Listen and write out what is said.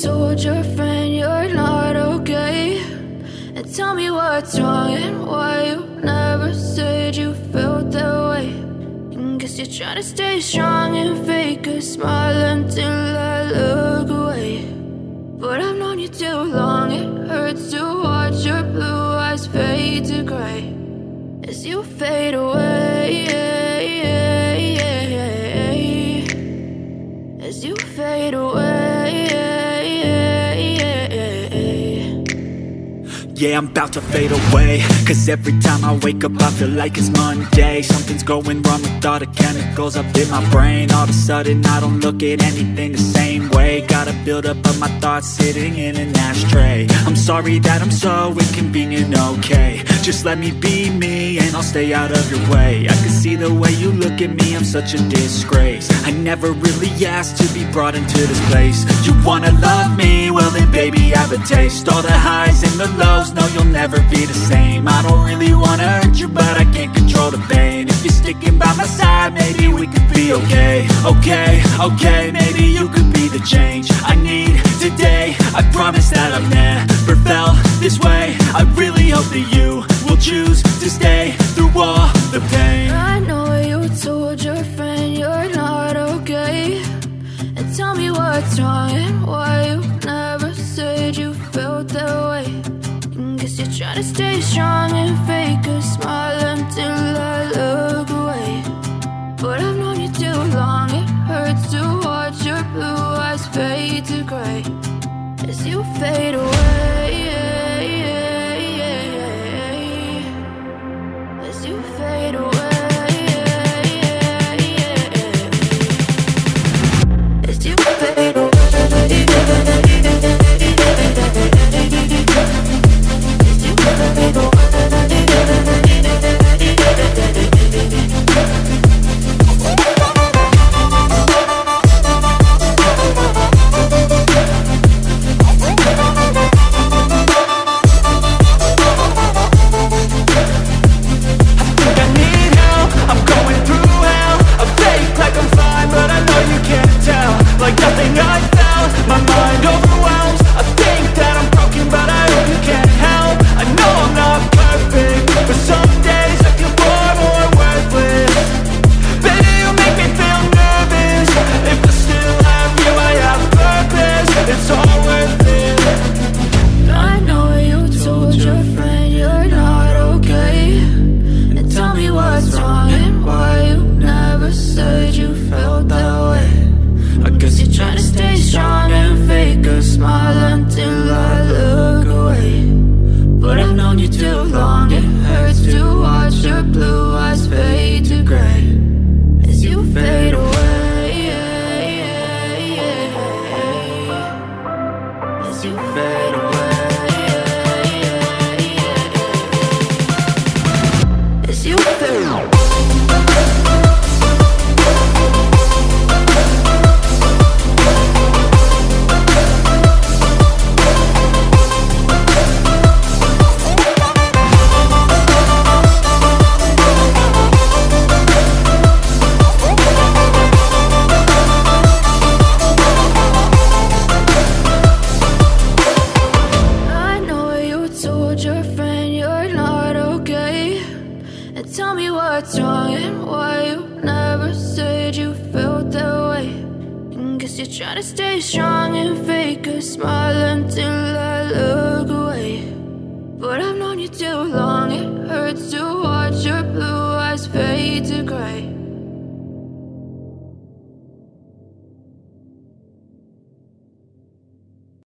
told your friend you're not okay? And tell me what's wrong and why you never said you felt that way. And guess you're trying to stay strong and fake a smile until I look away. But I've known you too long, it hurts to watch your blue eyes fade to gray as you fade away, as you fade away. Yeah, I'm about to fade away, cause every time I wake up I feel like it's Monday. Something's going wrong with all the chemicals up in my brain. All of a sudden I don't look at anything the same way. Got a buildup of my thoughts sitting in an ashtray. I'm sorry that I'm so inconvenient, okay? Just let me be me and I'll stay out of your way. I can see the way you look at me, I'm such a disgrace. I never really asked to be brought into this place. You wanna love me? Well then baby have a taste. All the highs and the lows, no you'll never be the same. I don't really wanna hurt you but I can't control the pain. If you're sticking by my side maybe we could be okay. Okay, maybe you could be the change I need today. I promise that I've never felt this way. I really hope that you will choose to stay through all the pain. I know you told your friend you're not okay. And tell me what's wrong and why you never said you felt that way. And guess you're trying to stay strong and fake a smile until I look away. But I've known you too long, it hurts to watch your blue eyes fade to gray as you fade away, as you fade away, as you fade away. Try to stay strong and fake a smile until I look away. But I've known you too long.